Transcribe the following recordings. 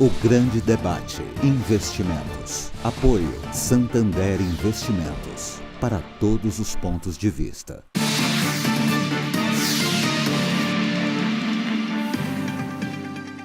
O grande debate. Investimentos. Apoio Santander Investimentos. Para todos os pontos de vista.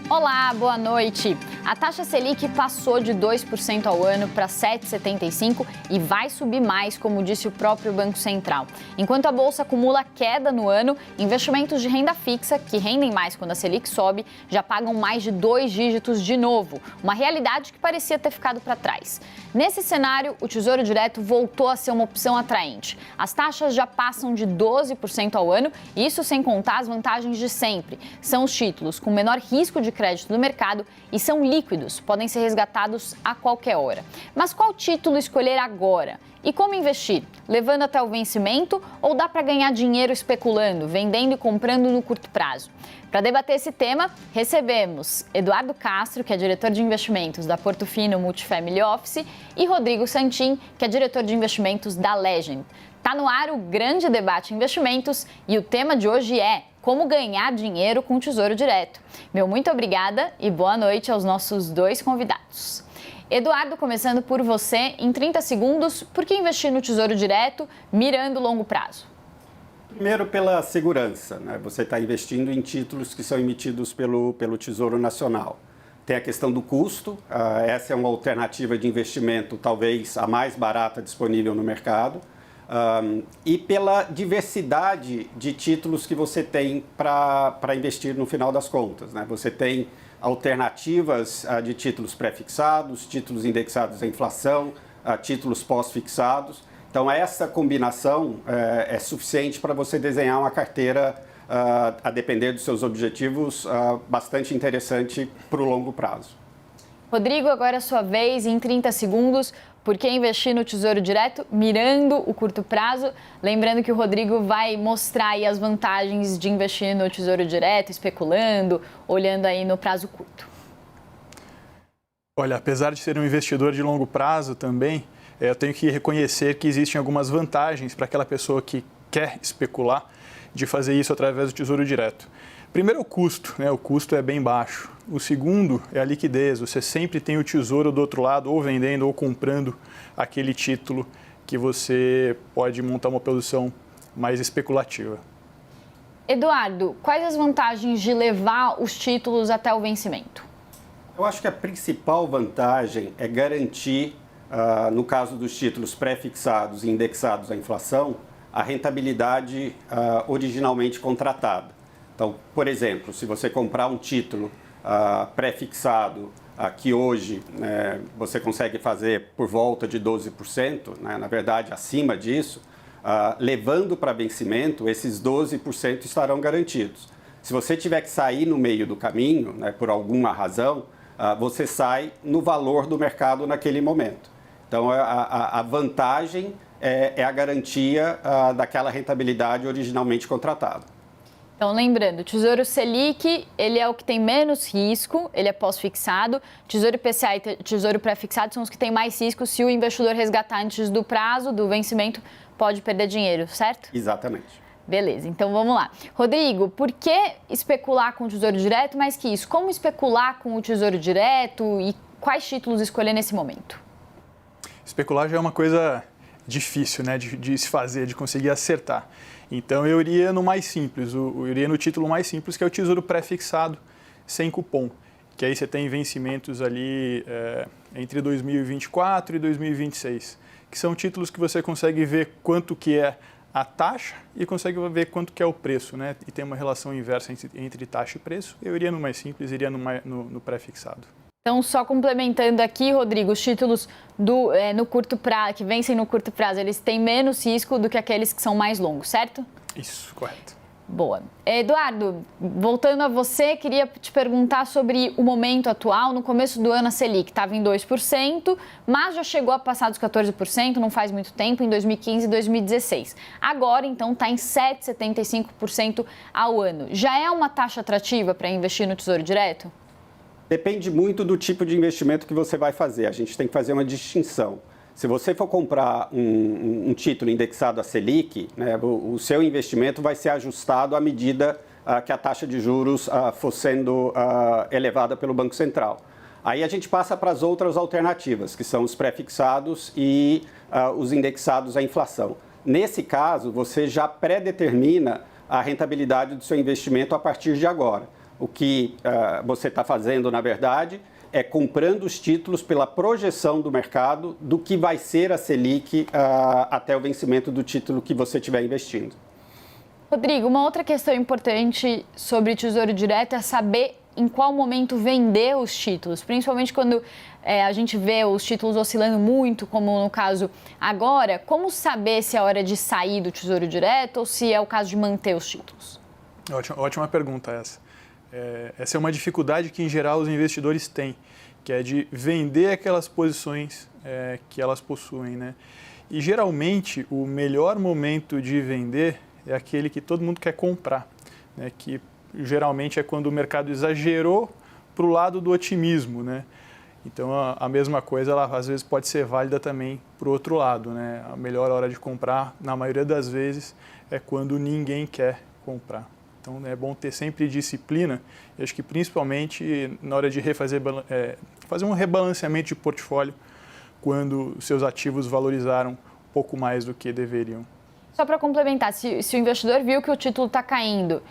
Olá, boa noite. A taxa Selic passou de 2% ao ano para 7,75% e vai subir mais, como disse o próprio Banco Central. Enquanto a Bolsa acumula queda no ano, investimentos de renda fixa, que rendem mais quando a Selic sobe, já pagam mais de 2 dígitos de novo, uma realidade que parecia ter ficado para trás. Nesse cenário, o Tesouro Direto voltou a ser uma opção atraente. As taxas já passam de 12% ao ano, isso sem contar as vantagens de sempre. São os títulos com menor risco de crédito do mercado e são líquidos, podem ser resgatados a qualquer hora. Mas qual título escolher agora? E como investir? Levando até o vencimento ou dá para ganhar dinheiro especulando, vendendo e comprando no curto prazo? Para debater esse tema, recebemos Eduardo Castro, que é diretor de investimentos da Portofino Multifamily Office, e Rodrigo Santin, que é diretor de investimentos da Legend. Tá no ar o grande debate investimentos e o tema de hoje é como ganhar dinheiro com o Tesouro Direto. Meu muito obrigada e boa noite aos nossos dois convidados. Eduardo, começando por você, em 30 segundos, por que investir no Tesouro Direto mirando longo prazo? Primeiro, pela segurança, né? Você está investindo em títulos que são emitidos pelo Tesouro Nacional. Tem a questão do custo, essa é uma alternativa de investimento talvez a mais barata disponível no mercado. E pela diversidade de títulos que você tem para investir no final das contas, né? Você tem alternativas de títulos pré-fixados, títulos indexados à inflação, títulos pós-fixados. Então, essa combinação é suficiente para você desenhar uma carteira, a depender dos seus objetivos, bastante interessante para o longo prazo. Rodrigo, agora é a sua vez, em 30 segundos. Por que investir no Tesouro Direto, mirando o curto prazo? Lembrando que o Rodrigo vai mostrar aí as vantagens de investir no Tesouro Direto, especulando, olhando aí no prazo curto. Olha, apesar de ser um investidor de longo prazo também, eu tenho que reconhecer que existem algumas vantagens para aquela pessoa que quer especular de fazer isso através do Tesouro Direto. Primeiro, o custo, né? O custo é bem baixo. O segundo é a liquidez. Você sempre tem o Tesouro do outro lado, ou vendendo ou comprando aquele título que você pode montar uma posição mais especulativa. Eduardo, quais as vantagens de levar os títulos até o vencimento? Eu acho que a principal vantagem é garantir, no caso dos títulos pré-fixados e indexados à inflação, a rentabilidade originalmente contratada. Então, por exemplo, se você comprar um título pré-fixado que hoje você consegue fazer por volta de 12%, né, na verdade acima disso, levando para vencimento, esses 12% estarão garantidos. Se você tiver que sair no meio do caminho, né, por alguma razão, você sai no valor do mercado naquele momento. Então, a vantagem é a garantia daquela rentabilidade originalmente contratada. Então, lembrando, Tesouro Selic, ele é o que tem menos risco, ele é pós-fixado. Tesouro IPCA e Tesouro pré-fixado são os que têm mais risco. Se o investidor resgatar antes do prazo, do vencimento, pode perder dinheiro, certo? Exatamente. Beleza, então vamos lá. Rodrigo, por que especular com o Tesouro Direto? Mais que isso, como especular com o Tesouro Direto e quais títulos escolher nesse momento? Especular já é uma coisa difícil, né, de se fazer, de conseguir acertar. Então, eu iria no mais simples, eu iria no título mais simples, que é o Tesouro pré-fixado, sem cupom, que aí você tem vencimentos ali entre 2024 e 2026, que são títulos que você consegue ver quanto que é a taxa e consegue ver quanto que é o preço, né? E tem uma relação inversa entre taxa e preço. Eu iria no mais simples, iria no pré-fixado. Então, só complementando aqui, Rodrigo, os títulos no curto prazo, que vencem no curto prazo, eles têm menos risco do que aqueles que são mais longos, certo? Isso, correto. Boa. Eduardo, voltando a você, queria te perguntar sobre o momento atual. No começo do ano, a Selic estava em 2%, mas já chegou a passar dos 14%, não faz muito tempo, em 2015 e 2016. Agora, então, está em 7,75% ao ano. Já é uma taxa atrativa para investir no Tesouro Direto? Depende muito do tipo de investimento que você vai fazer. A gente tem que fazer uma distinção. Se você for comprar um título indexado a Selic, né, o seu investimento vai ser ajustado à medida que a taxa de juros for sendo elevada pelo Banco Central. Aí a gente passa para as outras alternativas, que são os pré-fixados e os indexados à inflação. Nesse caso, você já pré-determina a rentabilidade do seu investimento a partir de agora. O que você está fazendo, na verdade, é comprando os títulos pela projeção do mercado do que vai ser a Selic até o vencimento do título que você estiver investindo. Rodrigo, uma outra questão importante sobre Tesouro Direto é saber em qual momento vender os títulos, principalmente quando a gente vê os títulos oscilando muito, como no caso agora. Como saber se é hora de sair do Tesouro Direto ou se é o caso de manter os títulos? Ótima pergunta essa. Essa é uma dificuldade que, em geral, os investidores têm, que é de vender aquelas posições que elas possuem, né? E, geralmente, o melhor momento de vender é aquele que todo mundo quer comprar, né? Que geralmente é quando o mercado exagerou para o lado do otimismo, né? Então, a mesma coisa, ela às vezes pode ser válida também para o outro lado, né? A melhor hora de comprar, na maioria das vezes, é quando ninguém quer comprar. Então, é bom ter sempre disciplina. Eu acho que, principalmente, na hora de fazer um rebalanceamento de portfólio, quando seus ativos valorizaram um pouco mais do que deveriam. Só para complementar, se o investidor viu que o título está caindo,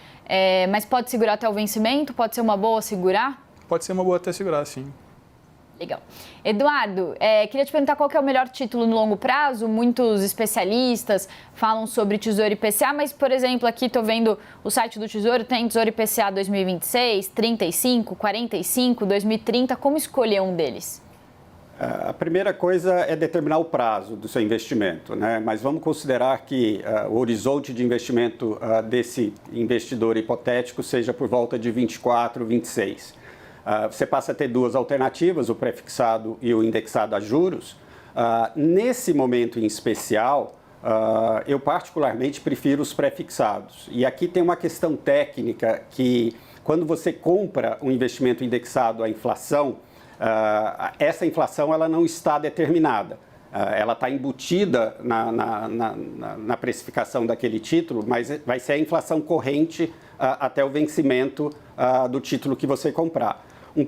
mas pode segurar até o vencimento? Pode ser uma boa segurar? Pode ser uma boa até segurar, sim. Legal. Eduardo, queria te perguntar qual que é o melhor título no longo prazo. Muitos especialistas falam sobre Tesouro IPCA, mas, por exemplo, aqui estou vendo o site do Tesouro, tem Tesouro IPCA 2026, 35, 45, 2030. Como escolher um deles? A primeira coisa é determinar o prazo do seu investimento, né? Mas vamos considerar que o horizonte de investimento desse investidor hipotético seja por volta de 24, 26. Você passa a ter duas alternativas, o pré-fixado e o indexado a juros. Nesse momento em especial, eu particularmente prefiro os pré-fixados. E aqui tem uma questão técnica que, quando você compra um investimento indexado à inflação, essa inflação ela não está determinada. Ela está embutida na precificação daquele título, mas vai ser a inflação corrente até o vencimento do título que você comprar. Um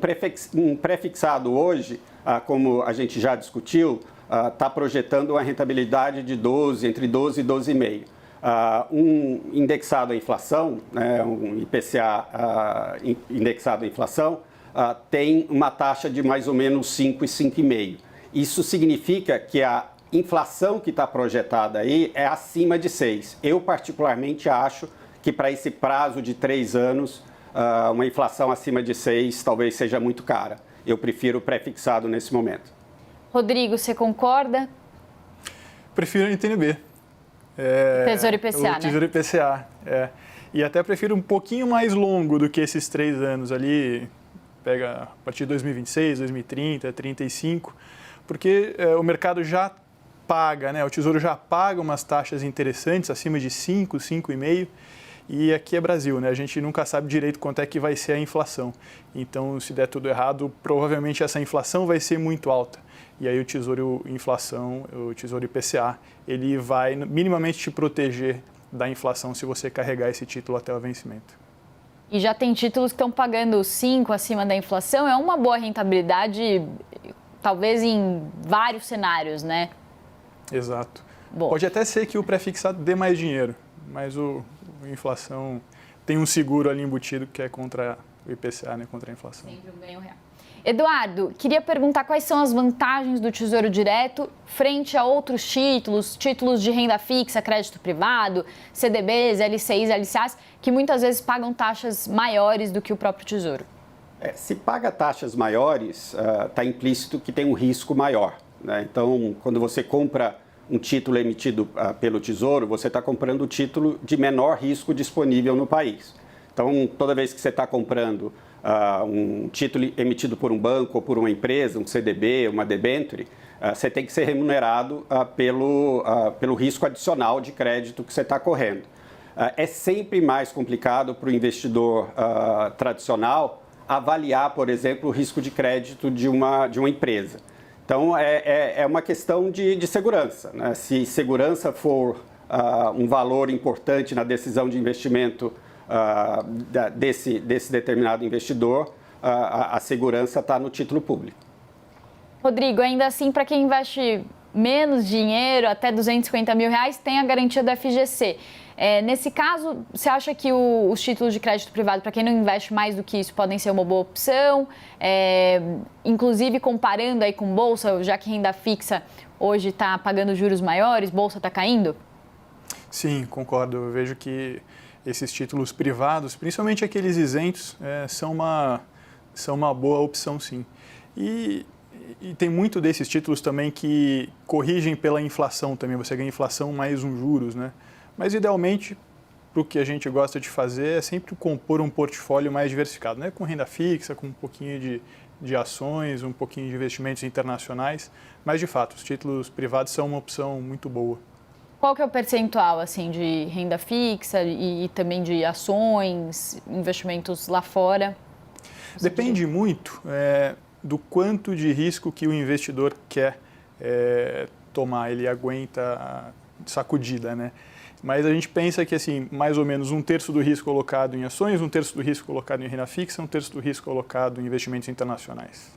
pré-fixado hoje, como a gente já discutiu, está projetando uma rentabilidade de entre 12 e 12,5. Um indexado à inflação, né, um IPCA indexado à inflação, tem uma taxa de mais ou menos 5 e 5,5. Isso significa que a inflação que está projetada aí é acima de 6. Eu, particularmente, acho que para esse prazo de 3 anos, uma inflação acima de 6 talvez seja muito cara. Eu prefiro o pré-fixado nesse momento. Rodrigo, você concorda? Prefiro o NTNB. Tesouro IPCA, né? Tesouro IPCA, E até prefiro um pouquinho mais longo do que esses 3 anos ali. Pega a partir de 2026, 2030, 35, porque o mercado já paga, né? O Tesouro já paga umas taxas interessantes, acima de 5, 5,5, e aqui é Brasil, né? A gente nunca sabe direito quanto é que vai ser a inflação. Então, se der tudo errado, provavelmente essa inflação vai ser muito alta. E aí o Tesouro Inflação, o Tesouro IPCA, ele vai minimamente te proteger da inflação se você carregar esse título até o vencimento. E já tem títulos que estão pagando 5 acima da inflação. É uma boa rentabilidade, talvez em vários cenários, né? Exato. Bom. Pode até ser que o pré-fixado dê mais dinheiro, mas a inflação tem um seguro ali embutido que é contra o IPCA, né? Contra a inflação. Sempre um ganho real. Eduardo, queria perguntar quais são as vantagens do Tesouro Direto frente a outros títulos de renda fixa, crédito privado, CDBs, LCIs, LCAs, que muitas vezes pagam taxas maiores do que o próprio Tesouro. Se paga taxas maiores, está implícito que tem um risco maior, né? Então, quando você compra um título emitido pelo Tesouro, você está comprando o título de menor risco disponível no país. Então, toda vez que você está comprando um título emitido por um banco ou por uma empresa, um CDB, uma debênture, você tem que ser remunerado pelo risco adicional de crédito que você está correndo. É sempre mais complicado para o investidor tradicional avaliar, por exemplo, o risco de crédito de uma empresa. Então, é uma questão de segurança, né? Se segurança for um valor importante na decisão de investimento desse determinado investidor, a segurança está no título público. Rodrigo, ainda assim, para quem investe menos dinheiro, até R$250 mil, tem a garantia do FGC. Nesse caso, você acha que os títulos de crédito privado, para quem não investe mais do que isso, podem ser uma boa opção? Inclusive, comparando aí com bolsa, já que renda fixa hoje está pagando juros maiores, bolsa está caindo? Sim, concordo. Eu vejo que esses títulos privados, principalmente aqueles isentos, são uma boa opção, sim. E tem muito desses títulos também que corrigem pela inflação também. Você ganha inflação mais uns juros, né? Mas, idealmente, para o que a gente gosta de fazer é sempre compor um portfólio mais diversificado, né? Com renda fixa, com um pouquinho de ações, um pouquinho de investimentos internacionais. Mas, de fato, os títulos privados são uma opção muito boa. Qual que é o percentual assim, de renda fixa e também de ações, investimentos lá fora? Depende muito do quanto de risco que o investidor quer tomar. Ele aguenta a sacudida, né? Mas a gente pensa que, assim, mais ou menos 1/3 do risco colocado em ações, 1/3 do risco colocado em renda fixa, 1/3 do risco colocado em investimentos internacionais.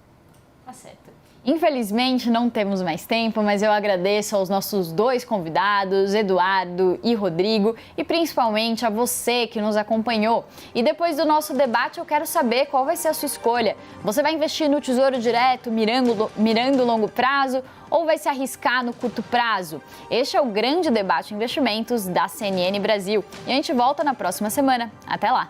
Tá certo. Infelizmente, não temos mais tempo, mas eu agradeço aos nossos 2 convidados, Eduardo e Rodrigo, e principalmente a você que nos acompanhou. E depois do nosso debate, eu quero saber qual vai ser a sua escolha. Você vai investir no Tesouro Direto, mirando longo prazo, ou vai se arriscar no curto prazo? Este é o grande debate investimentos da CNN Brasil. E a gente volta na próxima semana. Até lá!